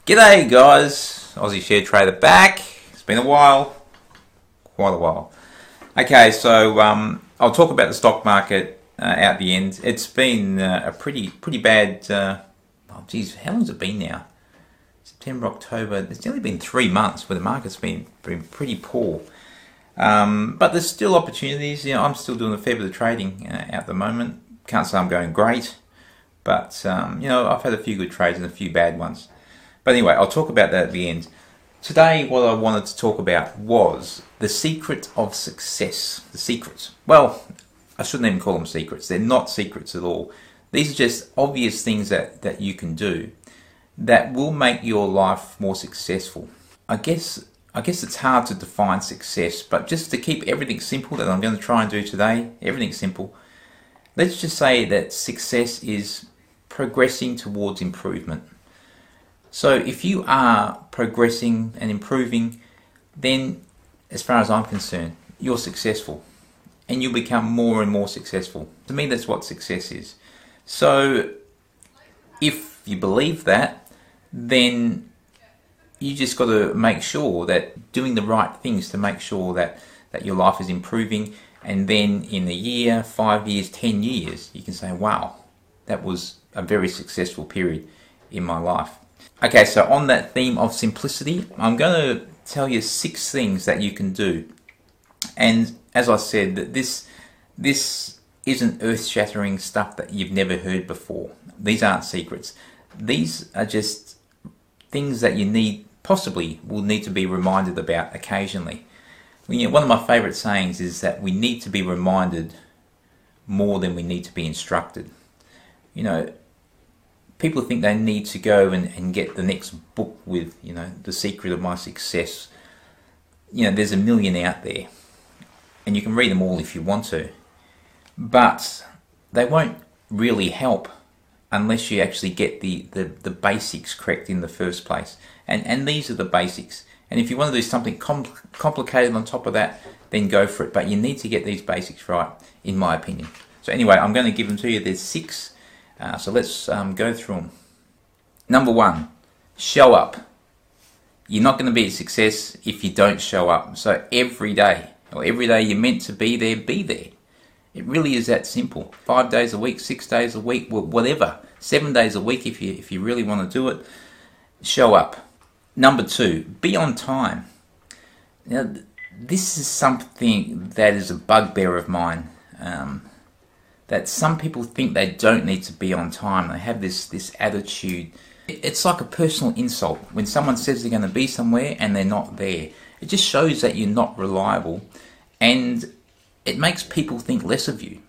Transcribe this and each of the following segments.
G'day guys, Aussie Share Trader back. It's been a while, quite a while. Okay, so I'll talk about the stock market at the end. It's been a pretty bad, oh geez, how long has it been now? September, October, it's nearly been 3 months where the market's been pretty poor. But there's still opportunities. I'm still doing a fair bit of trading at the moment. Can't say I'm going great, but I've had a few good trades and a few bad ones. But anyway, I'll talk about that at the end. Today, what I wanted to talk about was the secret of success. The secrets. Well, I shouldn't even call them secrets. They're not secrets at all. These are just obvious things that you can do that will make your life more successful. I guess it's hard to define success, but just to keep everything simple that I'm going to try and do today, everything simple, let's just say that success is progressing towards improvement. So if you are progressing and improving, then as far as I'm concerned, you're successful and you'll become more and more successful. To me, that's what success is. So if you believe that, then you just got to make sure that doing the right things to make sure that your life is improving, and then in a year, 5 years, 10 years, you can say, wow, that was a very successful period in my life. Okay, so on that theme of simplicity, I'm going to tell you 6 things that you can do. And as I said, that this isn't earth-shattering stuff that you've never heard before. These aren't secrets. These are just things that you possibly will need to be reminded about occasionally. One of my favourite sayings is that we need to be reminded more than we need to be instructed. People think they need to go and get the next book with, the secret of my success. There's a million out there, and you can read them all if you want to, but they won't really help unless you actually get the basics correct in the first place. And these are the basics. And if you want to do something complicated on top of that, then go for it. But you need to get these basics right, in my opinion. So anyway, I'm going to give them to you. There's 6. So let's go through them. Number 1, show up. You're not going to be a success if you don't show up. So every day you're meant to be there, be there. It really is that simple. 5 days a week, 6 days a week, whatever. 7 days a week if you really want to do it. Show up. Number 2, be on time. Now, this is something that is a bugbear of mine. That some people think they don't need to be on time. They have this attitude. It's like a personal insult when someone says they're going to be somewhere and they're not there. It just shows that you're not reliable, and it makes people think less of you.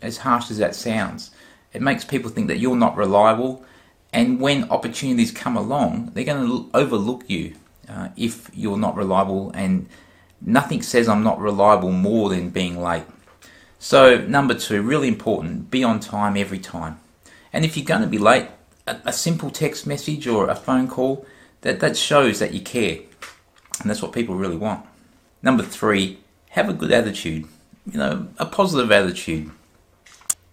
As harsh as that sounds, it makes people think that you're not reliable, and when opportunities come along, they're going to overlook you if you're not reliable, and nothing says I'm not reliable more than being late. So number 2, really important, be on time every time. And if you're going to be late, a simple text message or a phone call, that shows that you care. And that's what people really want. Number 3, have a good attitude, a positive attitude.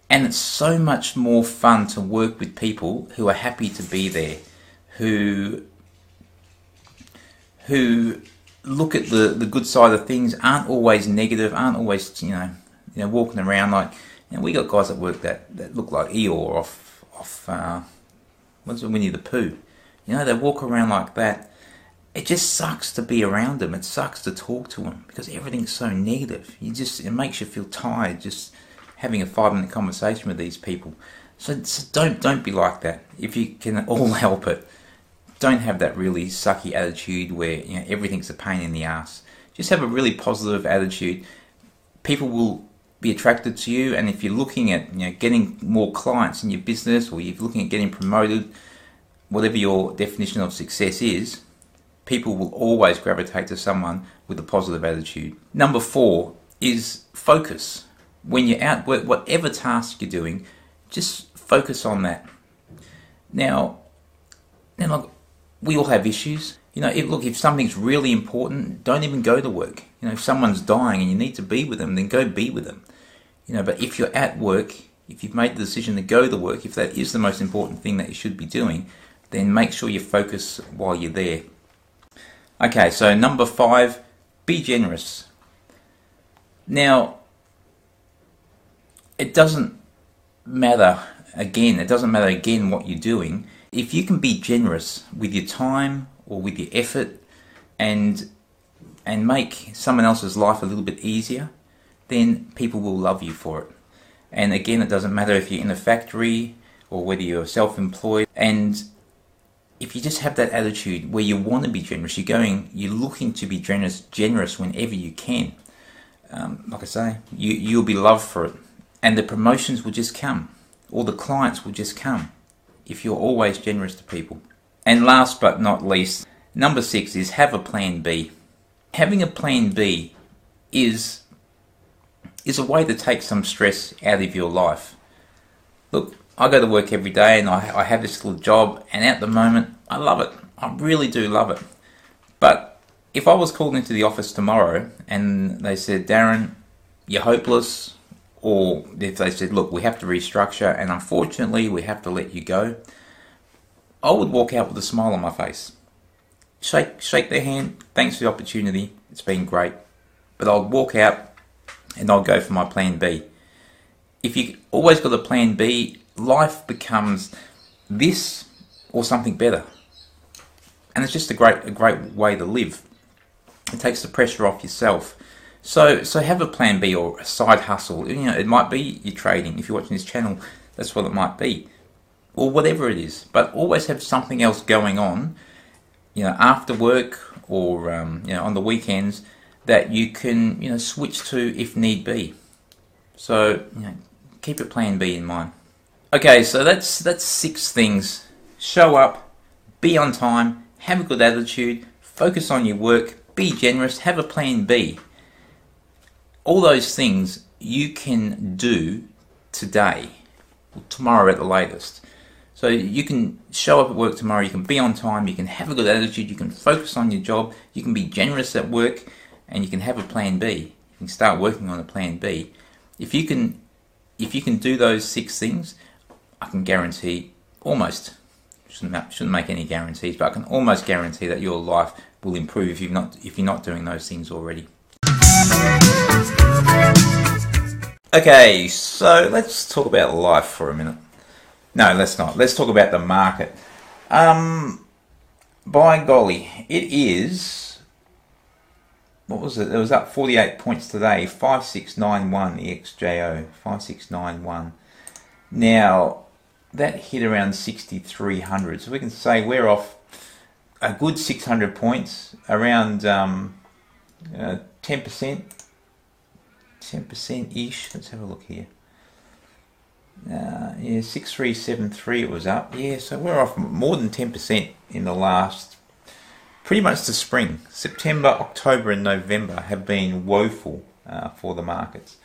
And it's so much more fun to work with people who are happy to be there, who look at the good side of things, aren't always negative, aren't always, walking around like, we got guys at work that look like Eeyore off what's it, Winnie the Pooh. They walk around like that. It just sucks to be around them. It sucks to talk to them because everything's so negative. It makes you feel tired just having a 5-minute conversation with these people. So don't be like that. If you can all help it, don't have that really sucky attitude where everything's a pain in the ass. Just have a really positive attitude. People will be attracted to you, and if you're looking at getting more clients in your business, or you're looking at getting promoted, whatever your definition of success is, people will always gravitate to someone with a positive attitude. Number 4 is focus. When you're out work, whatever task you're doing, just focus on that. Now look, we all have issues. If something's really important, don't even go to work. If someone's dying and you need to be with them, then go be with them. But if you're at work, if you've made the decision to go to work, if that is the most important thing that you should be doing, then make sure you focus while you're there. Okay, so number 5, be generous. Now, it doesn't matter again what you're doing. If you can be generous with your time or with your effort and make someone else's life a little bit easier, then people will love you for it. And again, it doesn't matter if you're in a factory or whether you're self-employed. And if you just have that attitude where you want to be generous, you're looking to be generous whenever you can. Like I say, you'll be loved for it. And the promotions will just come. Or the clients will just come if you're always generous to people. And last but not least, number 6 is have a plan B. Having a plan B is a way to take some stress out of your life. Look, I go to work every day and I have this little job, and at the moment I love it. I really do love it. But if I was called into the office tomorrow and they said, Darren, you're hopeless, or if they said, look, we have to restructure and unfortunately we have to let you go, I would walk out with a smile on my face. Shake their hand, thanks for the opportunity, it's been great. But I'll walk out and I'll go for my plan B. If you always got a plan B, life becomes this or something better. And it's just a great way to live. It takes the pressure off yourself. So have a plan B or a side hustle. You know, it might be your trading. If you're watching this channel, that's what it might be. Or whatever it is. But always have something else going on, you know, after work or you know, on the weekends, that you can, you know, switch to if need be. So, you know, keep a plan B in mind. Okay, so that's 6 things. Show up, be on time, have a good attitude, focus on your work, be generous, have a plan B. All those things you can do today, or tomorrow at the latest. So you can show up at work tomorrow, you can be on time, you can have a good attitude, you can focus on your job, you can be generous at work, and you can have a plan B. You can start working on a plan B. If you can do those 6 things, I can guarantee almost, shouldn't make any guarantees, but I can almost guarantee that your life will improve if you're not doing those things already. Okay, so let's talk about life for a minute. No, let's not. Let's talk about the market. By golly, it is, what was it? It was up 48 points today, 5691, the XJO, 5691. Now, that hit around 6,300. So we can say we're off a good 600 points, around 10%-ish. Let's have a look here. Yeah, 6373 it was up. Yeah, so we're off more than 10% in the last, pretty much the spring. September, October and November have been woeful for the markets.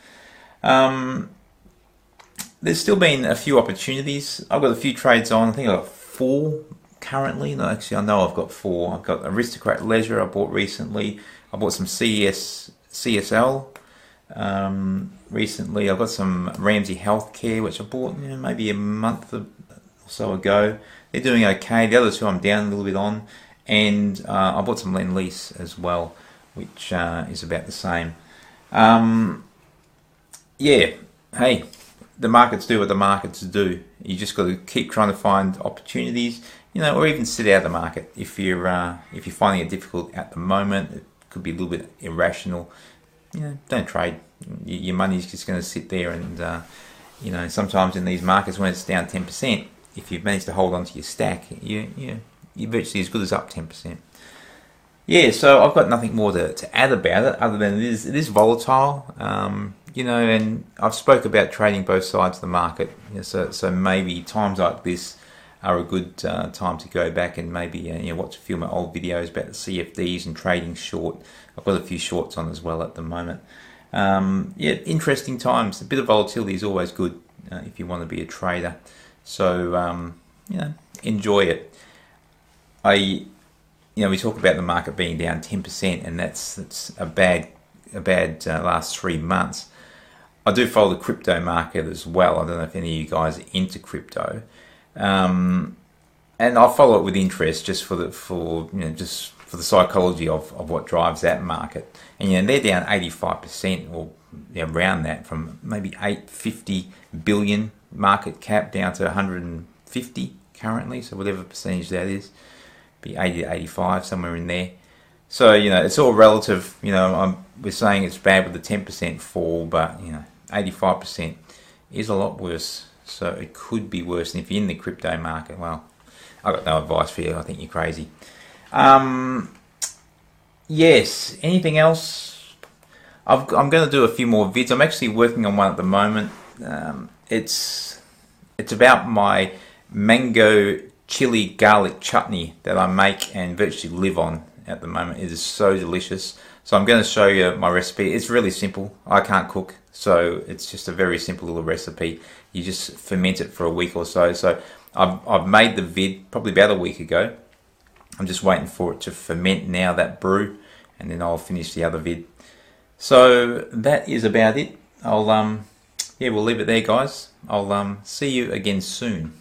There's still been a few opportunities. I've got a few trades on. I think I've got 4 currently. No, actually I know I've got 4. I've got Aristocrat Leisure I bought recently. I bought some CSL recently. I've got some Ramsey Healthcare, which I bought maybe a month or so ago. They're doing okay. The other 2 I'm down a little bit on. And I bought some Lend-Lease as well, which is about the same. Yeah, hey, the markets do what the markets do. You just got to keep trying to find opportunities, or even sit out of the market if you're finding it difficult at the moment. It could be a little bit irrational. Don't trade. Your money's just going to sit there, and sometimes in these markets when it's down 10%, if you've managed to hold on to your stack, you're virtually as good as up 10%. Yeah, so I've got nothing more to add about it other than it is volatile. And I've spoke about trading both sides of the market. So maybe times like this are a good time to go back and maybe watch a few of my old videos about the CFDs and trading short. I've got a few shorts on as well at the moment. Yeah, interesting times. A bit of volatility is always good if you want to be a trader. So enjoy it. We talk about the market being down 10%, and that's a bad last 3 months. I do follow the crypto market as well. I don't know if any of you guys are into crypto. And and I follow it with interest, just for just for the psychology of what drives that market. And they're down 85%, or around that, from maybe 850 billion market cap down to 150 currently. So whatever percentage that is, be 80 to 85, somewhere in there. So it's all relative. We're saying it's bad with the 10% fall, but 85% is a lot worse. So it could be worse. And if you're in the crypto market, well, I've got no advice for you. I think you're crazy. Yes. Anything else? I'm going to do a few more vids. I'm actually working on one at the moment. It's about my mango chili garlic chutney that I make and virtually live on at the moment. It is so delicious. So I'm going to show you my recipe. It's really simple. I can't cook, so it's just a very simple little recipe. You just ferment it for a week or so. So I've made the vid probably about a week ago. I'm just waiting for it to ferment now, that brew, and then I'll finish the other vid. So that is about it. We'll leave it there, guys. I'll see you again soon.